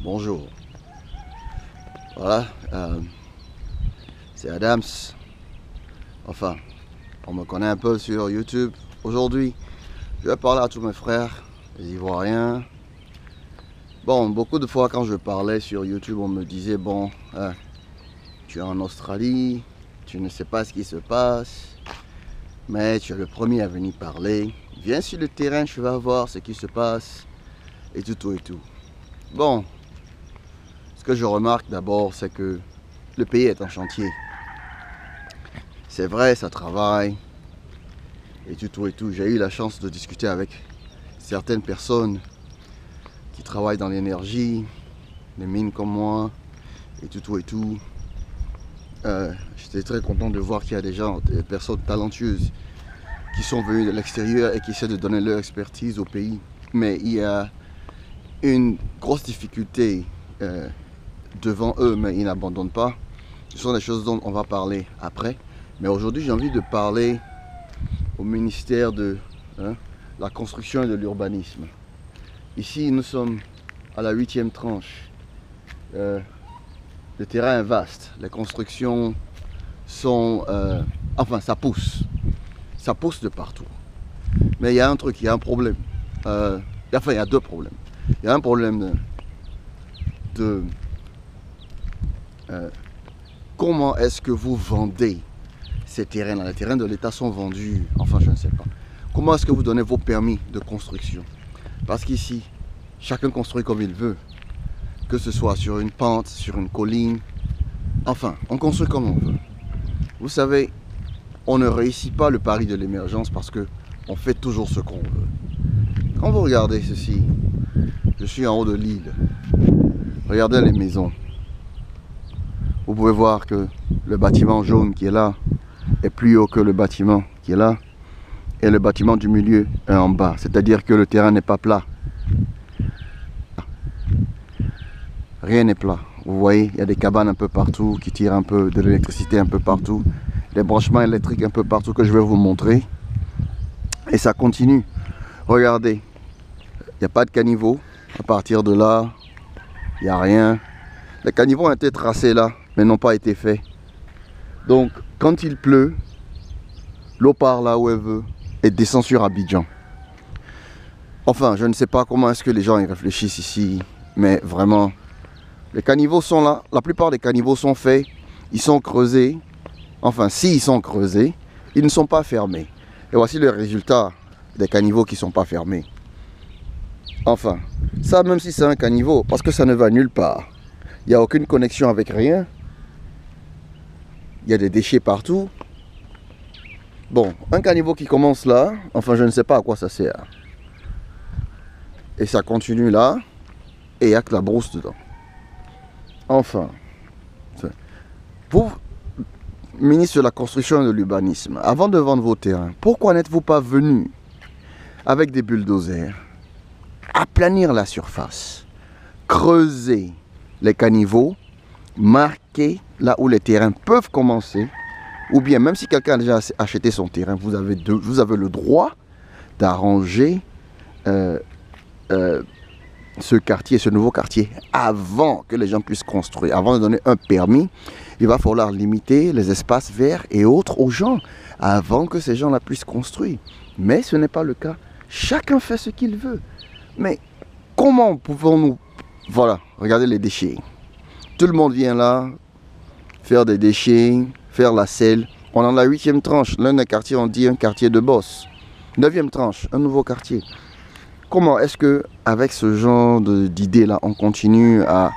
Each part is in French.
bonjour. Voilà, c'est Adams. Enfin, on me connaît un peu sur YouTube. Aujourd'hui, je vais parler à tous mes frères, les Ivoiriens. Bon, beaucoup de fois quand je parlais sur YouTube, on me disait, bon, tu es en Australie, tu ne sais pas ce qui se passe, mais tu es le premier à venir parler. Viens sur le terrain, tu vas voir ce qui se passe, et tout et tout. Bon, ce que je remarque d'abord, c'est que le pays est en chantier. C'est vrai, ça travaille, et tout. J'ai eu la chance de discuter avec certaines personnes qui travaillent dans l'énergie, les mines comme moi, et tout. J'étais très content de voir qu'il y a des personnes talentueuses qui sont venues de l'extérieur et qui essaient de donner leur expertise au pays. Mais il y a une grosse difficulté devant eux, mais ils n'abandonnent pas. Ce sont des choses dont on va parler après. Mais aujourd'hui, j'ai envie de parler au ministère de la construction et de l'urbanisme. Ici, nous sommes à la 8e tranche. Le terrain est vaste. Les constructions sont... enfin, ça pousse. Ça pousse de partout. Mais il y a un truc, il y a un problème. Enfin, il y a deux problèmes. Il y a un problème de comment est-ce que vous vendez ces terrains-là. Les terrains de l'État sont vendus, enfin je ne sais pas. Comment est-ce que vous donnez vos permis de construction? Parce qu'ici, chacun construit comme il veut. Que ce soit sur une pente, sur une colline. Enfin, on construit comme on veut. Vous savez, on ne réussit pas le pari de l'émergence parce qu'on fait toujours ce qu'on veut. Quand vous regardez ceci, je suis en haut de l'île. Regardez les maisons. Vous pouvez voir que le bâtiment jaune qui est là est plus haut que le bâtiment qui est là. Et le bâtiment du milieu est en bas. C'est-à-dire que le terrain n'est pas plat. Rien n'est plat. Vous voyez, il y a des cabanes un peu partout qui tirent un peu de l'électricité un peu partout. Des branchements électriques un peu partout que je vais vous montrer. Et ça continue. Regardez. Il n'y a pas de caniveau. À partir de là, il n'y a rien. Les caniveaux ont été tracés là, mais n'ont pas été faits. Donc, quand il pleut, l'eau part là où elle veut et descend sur Abidjan. Enfin, je ne sais pas comment est-ce que les gens y réfléchissent ici, mais vraiment, les caniveaux sont là. La plupart des caniveaux sont faits, ils sont creusés. Enfin, s'ils sont creusés, ils ne sont pas fermés. Et voici le résultat des caniveaux qui ne sont pas fermés. Enfin, ça même si c'est un caniveau, parce que ça ne va nulle part. Il n'y a aucune connexion avec rien. Il y a des déchets partout. Bon, un caniveau qui commence là, enfin je ne sais pas à quoi ça sert. Et ça continue là, et il n'y a que la brousse dedans. Enfin, vous, ministre de la Construction et de l'Urbanisme, avant de vendre vos terrains, pourquoi n'êtes-vous pas venu avec des bulldozers, aplanir la surface, creuser les caniveaux, marquer là où les terrains peuvent commencer, ou bien même si quelqu'un a déjà acheté son terrain, vous avez le droit d'arranger ce quartier, ce nouveau quartier, avant que les gens puissent construire. Avant de donner un permis, il va falloir limiter les espaces verts et autres aux gens, avant que ces gens-là puissent construire. Mais ce n'est pas le cas. Chacun fait ce qu'il veut. Mais comment pouvons-nous... Voilà, regardez les déchets. Tout le monde vient là, faire des déchets, faire la selle. On est en la 8e tranche. L'un des quartiers, on dit un quartier de boss. 9e tranche, un nouveau quartier. Comment est-ce que, avec ce genre d'idées-là, on continue à...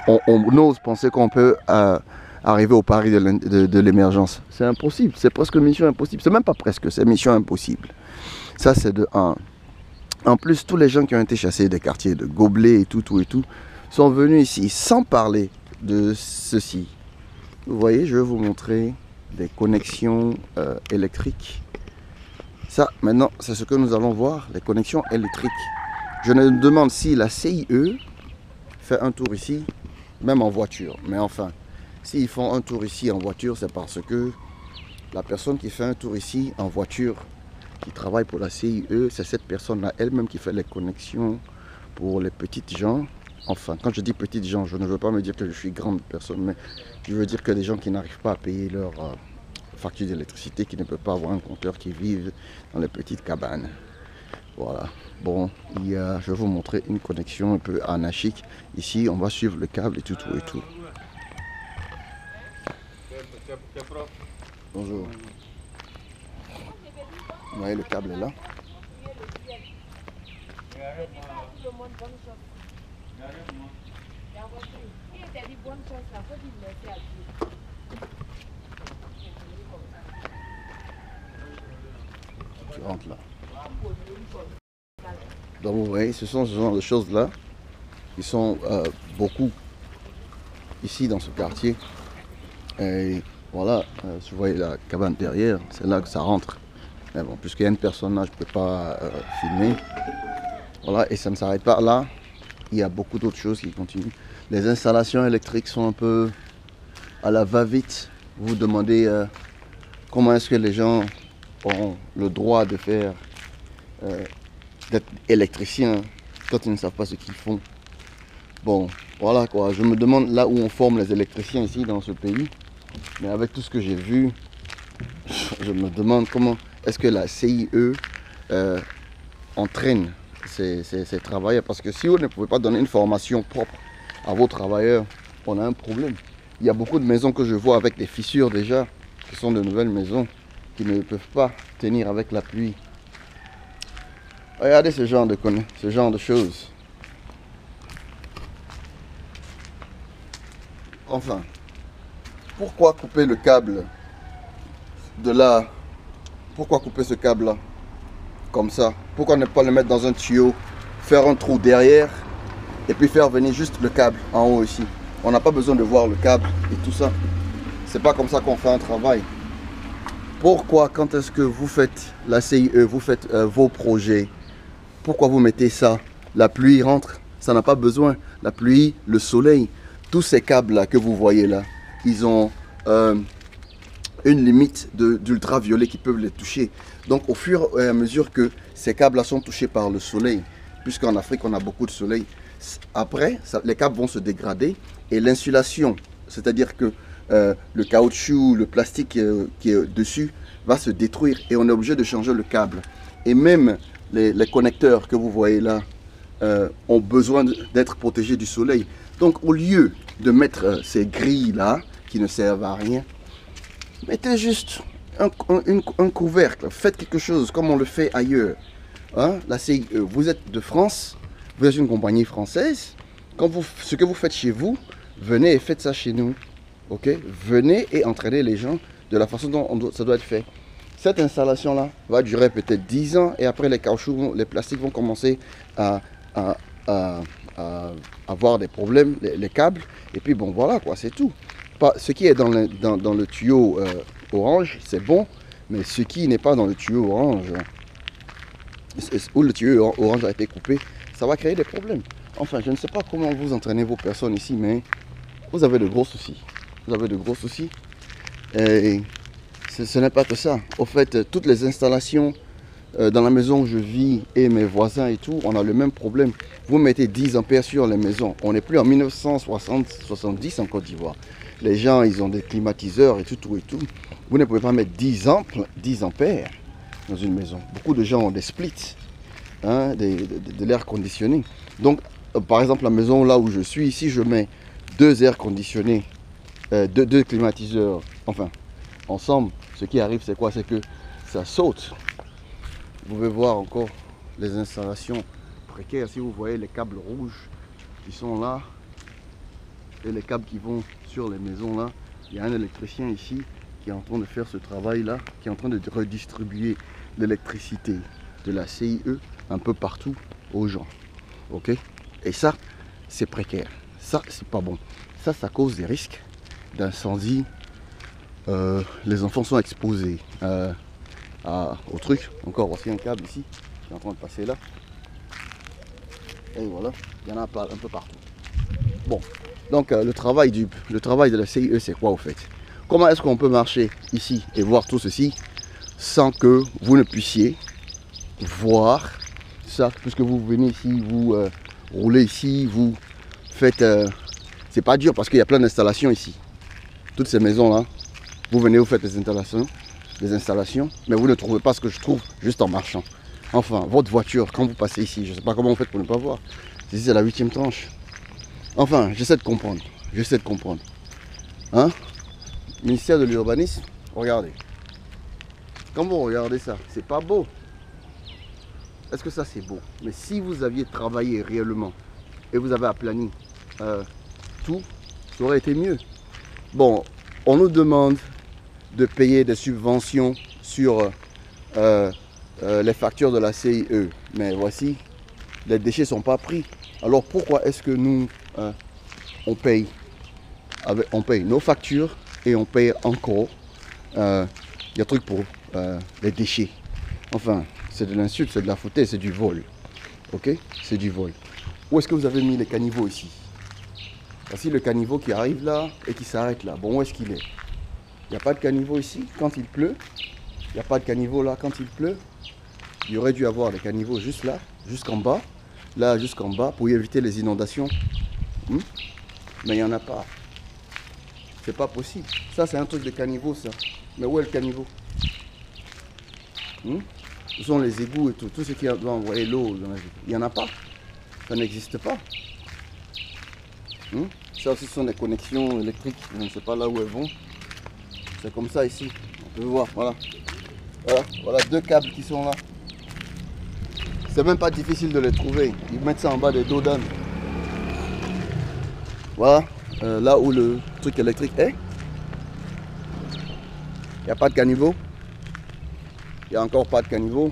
On ose penser qu'on peut arriver au pari de l'émergence? C'est impossible. C'est presque mission impossible. C'est même pas presque, c'est mission impossible. Ça, c'est de 1. En plus, tous les gens qui ont été chassés des quartiers de Gobelets et tout, sont venus ici sans parler de ceci. Vous voyez, je vais vous montrer des connexions électriques. Ça, maintenant, c'est ce que nous allons voir, les connexions électriques. Je me demande si la CIE fait un tour ici, même en voiture. Mais enfin, s'ils font un tour ici en voiture, c'est parce que la personne qui fait un tour ici en voiture, qui travaille pour la CIE, c'est cette personne-là elle-même qui fait les connexions pour les petites gens Enfin, quand je dis petites gens, je ne veux pas me dire que je suis grande personne, mais je veux dire que des gens qui n'arrivent pas à payer leur facture d'électricité, qui ne peuvent pas avoir un compteur, qui vivent dans les petites cabanes. Voilà. Bon, je vais vous montrer une connexion un peu anarchique. Ici, on va suivre le câble et tout et tout. Bonjour. Vous voyez, le câble est là. Tu rentres là. Donc vous voyez, ce sont ce genre de choses là qui sont beaucoup ici dans ce quartier. Et voilà, vous voyez la cabane derrière, c'est là que ça rentre. Mais bon, puisqu'il y a une personne là, je ne peux pas filmer. Voilà, et ça ne s'arrête pas là. Il y a beaucoup d'autres choses qui continuent. Les installations électriques sont un peu à la va-vite. Vous vous demandez comment est-ce que les gens ont le droit de faire d'être électriciens quand ils ne savent pas ce qu'ils font. Bon, voilà quoi. Je me demande là où on forme les électriciens ici dans ce pays. Mais avec tout ce que j'ai vu, je me demande comment est-ce que la CIE entraîne ces travailleurs. Parce que si vous ne pouvez pas donner une formation propre à vos travailleurs, on a un problème. Il y a beaucoup de maisons que je vois avec des fissures déjà, qui sont de nouvelles maisons, qui ne peuvent pas tenir avec la pluie. Regardez ce genre de choses. Enfin, pourquoi couper le câble de là? Pourquoi couper ce câble là? Comme ça? Pourquoi ne pas le mettre dans un tuyau, faire un trou derrière et puis faire venir juste le câble en haut ici? On n'a pas besoin de voir le câble et tout ça. C'est pas comme ça qu'on fait un travail. Pourquoi, quand est-ce que vous faites la CIE, vous faites vos projets, pourquoi vous mettez ça? La pluie rentre, ça n'a pas besoin. La pluie, le soleil, tous ces câbles là que vous voyez là, ils ont une limite d'ultraviolet qui peuvent les toucher. Donc au fur et à mesure que ces câbles là sont touchés par le soleil, puisqu'en Afrique on a beaucoup de soleil, après les câbles vont se dégrader et l'insulation, c'est-à-dire que le caoutchouc, le plastique qui est dessus va se détruire et on est obligé de changer le câble. Et même les connecteurs que vous voyez là ont besoin d'être protégés du soleil. Donc au lieu de mettre ces grilles là qui ne servent à rien, mettez juste un couvercle, faites quelque chose comme on le fait ailleurs. Hein? La CIE, vous êtes de France, vous êtes une compagnie française, ce que vous faites chez vous, venez et faites ça chez nous. Ok? Venez et entraînez les gens de la façon dont ça doit être fait. Cette installation-là va durer peut-être 10 ans et après les caoutchoucs, les plastiques vont commencer à avoir des problèmes, les câbles. Et puis bon, voilà quoi, c'est tout. Ce qui est dans le tuyau orange, c'est bon, mais ce qui n'est pas dans le tuyau orange, où le tuyau orange a été coupé, ça va créer des problèmes. Enfin, je ne sais pas comment vous entraînez vos personnes ici, mais vous avez de gros soucis. Vous avez de gros soucis. Et ce n'est pas que ça. Au fait, toutes les installations dans la maison où je vis et mes voisins et tout, on a le même problème. Vous mettez 10 ampères sur les maisons. On n'est plus en 1970 en Côte d'Ivoire. Les gens, ils ont des climatiseurs et tout. Vous ne pouvez pas mettre 10 ampères dans une maison. Beaucoup de gens ont des splits, hein, de l'air conditionné. Donc, par exemple, la maison là où je suis, ici, je mets 2 airs conditionnés, 2 climatiseurs, enfin, ensemble. Ce qui arrive, c'est quoi? C'est que ça saute. Vous pouvez voir encore les installations précaires. Si vous voyez les câbles rouges qui sont là et les câbles qui vont sur les maisons là, il y a un électricien ici qui est en train de faire ce travail là, qui est en train de redistribuer l'électricité de la CIE un peu partout aux gens. Ok? Et ça, c'est précaire. Ça, c'est pas bon. Ça cause des risques d'incendie. Les enfants sont exposés au truc. Encore aussi un câble ici qui est en train de passer là. Et voilà, il y en a un peu partout. Bon, donc le travail de la CIE, c'est quoi au fait? Comment est-ce qu'on peut marcher ici et voir tout ceci sans que vous ne puissiez voir ça, puisque vous venez ici, vous roulez ici, vous faites... c'est pas dur parce qu'il y a plein d'installations ici. Toutes ces maisons-là, vous venez, vous faites des installations, mais vous ne trouvez pas ce que je trouve juste en marchant. Enfin, votre voiture, quand vous passez ici, je ne sais pas comment vous faites pour ne pas voir. Ici, c'est la 8e tranche. Enfin, j'essaie de comprendre. J'essaie de comprendre. Hein? Ministère de l'urbanisme, regardez. Quand vous regardez ça, c'est pas beau. Est-ce que ça c'est beau? Mais si vous aviez travaillé réellement et vous avez aplani tout, ça aurait été mieux. Bon, on nous demande de payer des subventions sur les factures de la CIE. Mais voici, les déchets ne sont pas pris. Alors pourquoi est-ce que nous, on paye nos factures et on paye encore des trucs pour les déchets? Enfin, c'est de l'insulte, c'est de la foutaise, c'est du vol. Ok? C'est du vol. Où est-ce que vous avez mis les caniveaux ici? Voici le caniveau qui arrive là et qui s'arrête là. Bon, où est-ce qu'il est? Il n'y a pas de caniveau ici quand il pleut. Il n'y a pas de caniveau là quand il pleut. Il y aurait dû avoir des caniveaux juste là, jusqu'en bas. Là, jusqu'en bas, pour éviter les inondations. Mais il n'y en a pas. C'est pas possible. Ça, c'est un truc de caniveau, ça. Mais où est le caniveau? Ce sont les égouts et tout. Tout ce qui doit envoyer l'eau dans la vie. Il n'y en a pas. Ça n'existe pas. Ça aussi, ce sont des connexions électriques. Je ne sais pas là où elles vont. C'est comme ça ici. On peut voir. Voilà. Voilà 2 câbles qui sont là. C'est même pas difficile de les trouver. Ils mettent ça en bas des dos d'âne. Voilà. Là où le truc électrique est. Il n'y a pas de caniveau. Il n'y a encore pas de caniveau.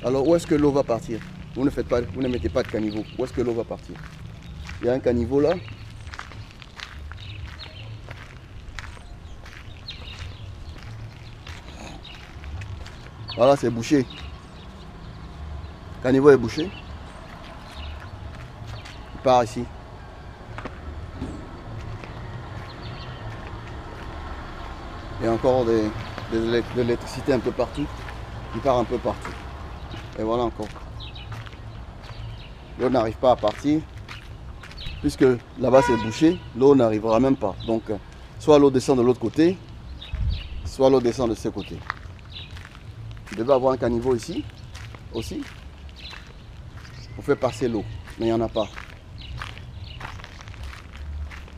Alors où est-ce que l'eau va partir? Vous ne mettez pas de caniveau. Où est-ce que l'eau va partir? Il y a un caniveau là. Voilà, c'est bouché. Le caniveau est bouché. Il part ici. Il y a encore de l'électricité un peu partout. Il part un peu partout. Et voilà encore. L'eau n'arrive pas à partir. Puisque là-bas c'est bouché, l'eau n'arrivera même pas. Donc, soit l'eau descend de l'autre côté, soit l'eau descend de ce côté. Il devait avoir un caniveau ici, aussi, pour faire passer l'eau. Mais il n'y en a pas.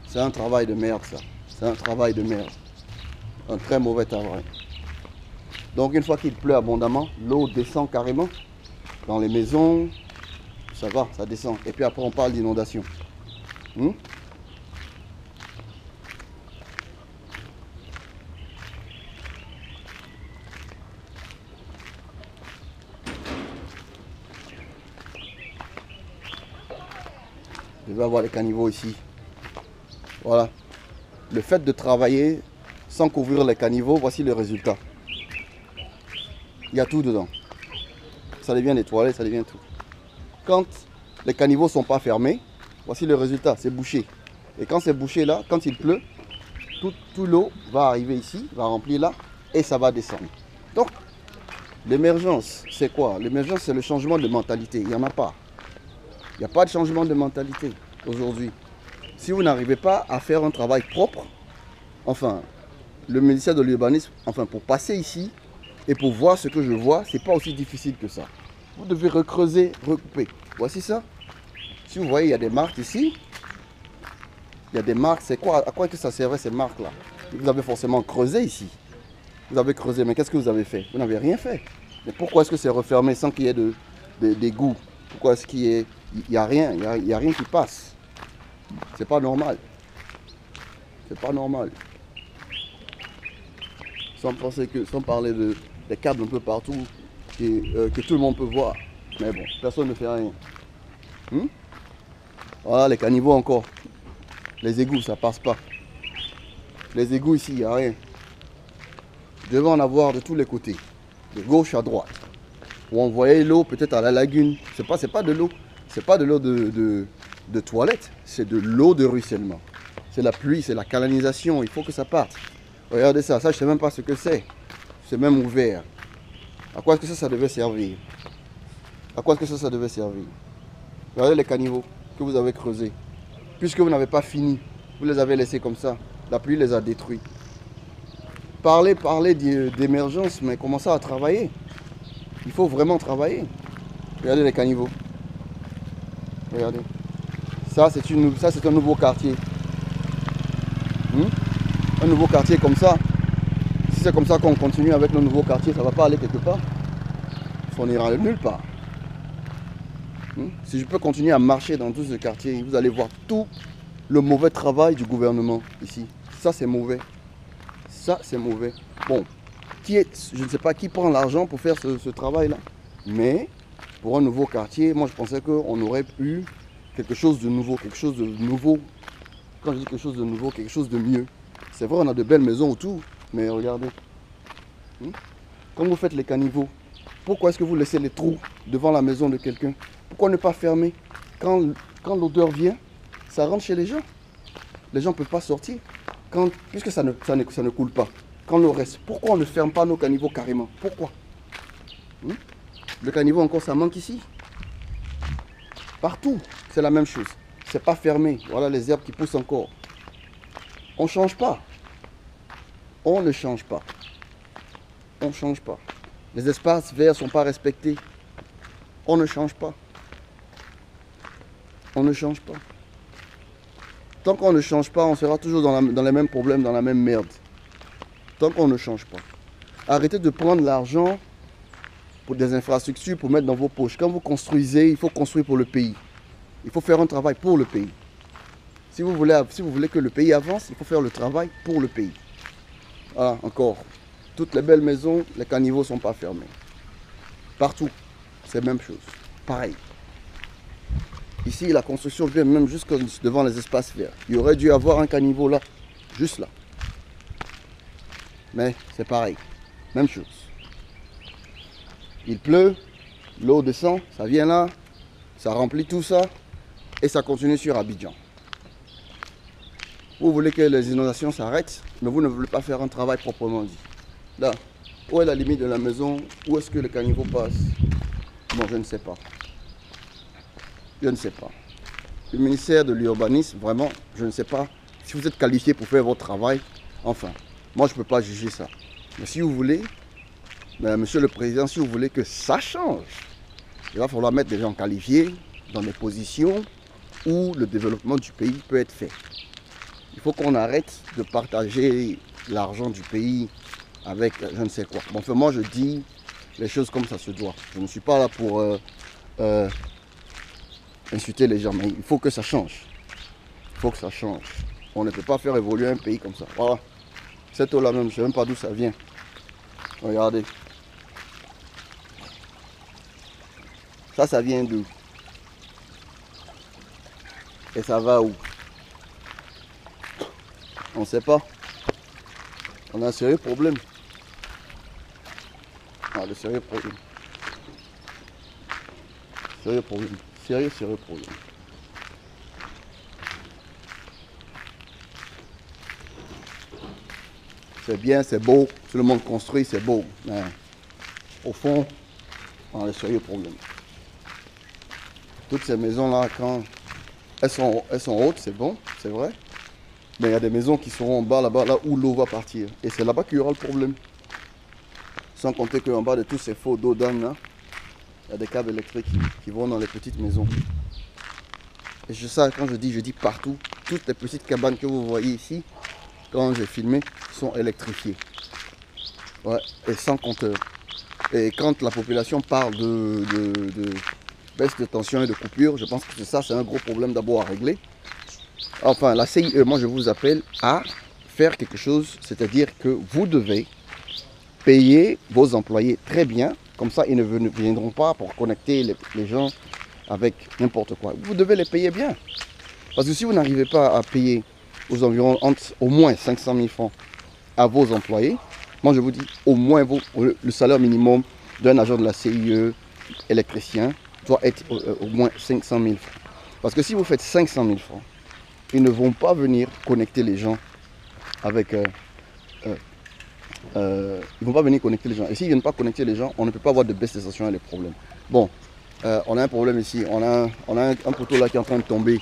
C'est un travail de merde, ça. C'est un travail de merde. Un très mauvais travail. Donc, une fois qu'il pleut abondamment, l'eau descend carrément dans les maisons. Ça va, ça descend. Et puis après, on parle d'inondation. Je vais avoir les caniveaux ici. Voilà. Le fait de travailler sans couvrir les caniveaux, voici le résultat. Il y a tout dedans. Ça devient des toilettes, ça devient tout. Quand les caniveaux ne sont pas fermés, voici le résultat, c'est bouché. Et quand c'est bouché là, quand il pleut, tout l'eau va arriver ici, va remplir là, et ça va descendre. Donc, l'émergence, c'est quoi? L'émergence, c'est le changement de mentalité. Il n'y en a pas. Il n'y a pas de changement de mentalité aujourd'hui. Si vous n'arrivez pas à faire un travail propre, enfin, le ministère de l'urbanisme, enfin, pour passer ici et pour voir ce que je vois, c'est pas aussi difficile que ça. Vous devez recreuser, recouper. Voici ça. Si vous voyez, il y a des marques ici. Il y a des marques. C'est quoi? À quoi que ça servait ces marques-là? Vous avez forcément creusé ici. Vous avez creusé, mais qu'est-ce que vous avez fait? Vous n'avez rien fait. Mais pourquoi est-ce que c'est refermé sans qu'il y ait d'égout? Pourquoi est-ce qu'il y ait... Il n'y a rien, il y a rien qui passe. C'est pas normal. C'est pas normal. Sans parler des câbles un peu partout que tout le monde peut voir. Mais bon, personne ne fait rien. Voilà les caniveaux encore. Les égouts, ça passe pas. Les égouts ici, il n'y a rien. Vous devez en avoir de tous les côtés. De gauche à droite. Pour envoyer l'eau peut-être à la lagune. C'est pas de l'eau. C'est pas de l'eau de toilette. C'est de l'eau de ruissellement. C'est la pluie, c'est la canalisation. Il faut que ça parte. Regardez ça. Ça, je ne sais même pas ce que c'est. C'est même ouvert. À quoi est-ce que ça devait servir? À quoi est-ce que ça devait servir? Regardez les caniveaux que vous avez creusés. Puisque vous n'avez pas fini, vous les avez laissés comme ça. La pluie les a détruits. Parlez d'émergence, mais commencez à travailler. Il faut vraiment travailler. Regardez les caniveaux. Regardez. Ça, c'est un nouveau quartier. Un nouveau quartier comme ça. Si c'est comme ça qu'on continue avec nos nouveaux quartiers, ça ne va pas aller quelque part. On n'ira nulle part. Si je peux continuer à marcher dans tout ce quartier, vous allez voir tout le mauvais travail du gouvernement ici. Ça, c'est mauvais. Ça, c'est mauvais. Bon, je ne sais pas qui prend l'argent pour faire ce travail-là. Mais pour un nouveau quartier, moi, je pensais qu'on aurait eu quelque chose de nouveau. Quelque chose de nouveau. Quand je dis quelque chose de nouveau, quelque chose de mieux. C'est vrai, on a de belles maisons autour. Mais regardez. Quand vous faites les caniveaux, pourquoi est-ce que vous laissez les trous devant la maison de quelqu'un? Pourquoi ne pas fermer? Quand l'odeur vient, ça rentre chez les gens. Les gens ne peuvent pas sortir. Puisque ça ne coule pas. Quand l'eau reste, pourquoi on ne ferme pas nos caniveaux carrément? Pourquoi? Le caniveau encore, ça manque ici. Partout, c'est la même chose. C'est pas fermé. Voilà les herbes qui poussent encore. On ne change pas. On ne change pas. On ne change pas. Les espaces verts ne sont pas respectés. On ne change pas. On ne change pas. Tant qu'on ne change pas, on sera toujours dans les mêmes problèmes, dans la même merde. Tant qu'on ne change pas. Arrêtez de prendre l'argent pour des infrastructures, pour mettre dans vos poches. Quand vous construisez, il faut construire pour le pays. Il faut faire un travail pour le pays. Si vous voulez que le pays avance, il faut faire le travail pour le pays. Voilà, encore. Toutes les belles maisons, les caniveaux ne sont pas fermés. Partout, c'est la même chose. Pareil. Ici, la construction vient même jusque devant les espaces verts. Il y aurait dû avoir un caniveau là, juste là. Mais c'est pareil. Même chose. Il pleut, l'eau descend, ça vient là, ça remplit tout ça et ça continue sur Abidjan. Vous voulez que les inondations s'arrêtent, mais vous ne voulez pas faire un travail proprement dit. Là, où est la limite de la maison? Où est-ce que le caniveau passe? Bon, je ne sais pas. Je ne sais pas. Le ministère de l'urbanisme, vraiment, je ne sais pas si vous êtes qualifié pour faire votre travail. Enfin, moi je ne peux pas juger ça. Mais si vous voulez, monsieur le président, si vous voulez que ça change, il va falloir mettre des gens qualifiés dans des positions où le développement du pays peut être fait. Il faut qu'on arrête de partager l'argent du pays avec je ne sais quoi. Bon, enfin, moi je dis les choses comme ça se doit. Je ne suis pas là pour insulter les gens, mais il faut que ça change. Il faut que ça change. On ne peut pas faire évoluer un pays comme ça. Voilà. Cette eau-là même, je ne sais même pas d'où ça vient. Regardez. Ça vient d'où? Et ça va où? On ne sait pas. On a un sérieux problème. Ah, de sérieux problème. Sérieux problème. Sérieux problème. C'est bien, c'est beau. Tout le monde construit, c'est beau. Mais au fond, on a de sérieux problèmes. Toutes ces maisons-là, quand elles sont hautes, c'est bon, c'est vrai. Mais il y a des maisons qui seront en bas, là-bas, là où l'eau va partir. Et c'est là-bas qu'il y aura le problème. Sans compter qu'en bas de tous ces faux dos d'âne, là, il y a des câbles électriques qui vont dans les petites maisons. Et ça, quand je dis partout. Toutes les petites cabanes que vous voyez ici, quand j'ai filmé, sont électrifiées. Ouais, et sans compteur. Et quand la population parle de baisse de tension et de coupure, je pense que ça, c'est un gros problème d'abord à régler. Enfin, la CIE, moi je vous appelle à faire quelque chose, c'est-à-dire que vous devez payer vos employés très bien, comme ça ils ne viendront pas pour connecter les gens avec n'importe quoi. Vous devez les payer bien. Parce que si vous n'arrivez pas à payer aux environs au moins 500 000 francs à vos employés, moi je vous dis au moins le salaire minimum d'un agent de la CIE électricien doit être au moins 500 000 francs. Parce que si vous faites 500 000 francs, ils ne vont pas venir connecter les gens avec... ils ne vont pas venir connecter les gens. Et s'ils ne viennent pas connecter les gens, on ne peut pas avoir de baisse de station et les problèmes. Bon, On a un problème ici. On a un poteau là qui est en train de tomber.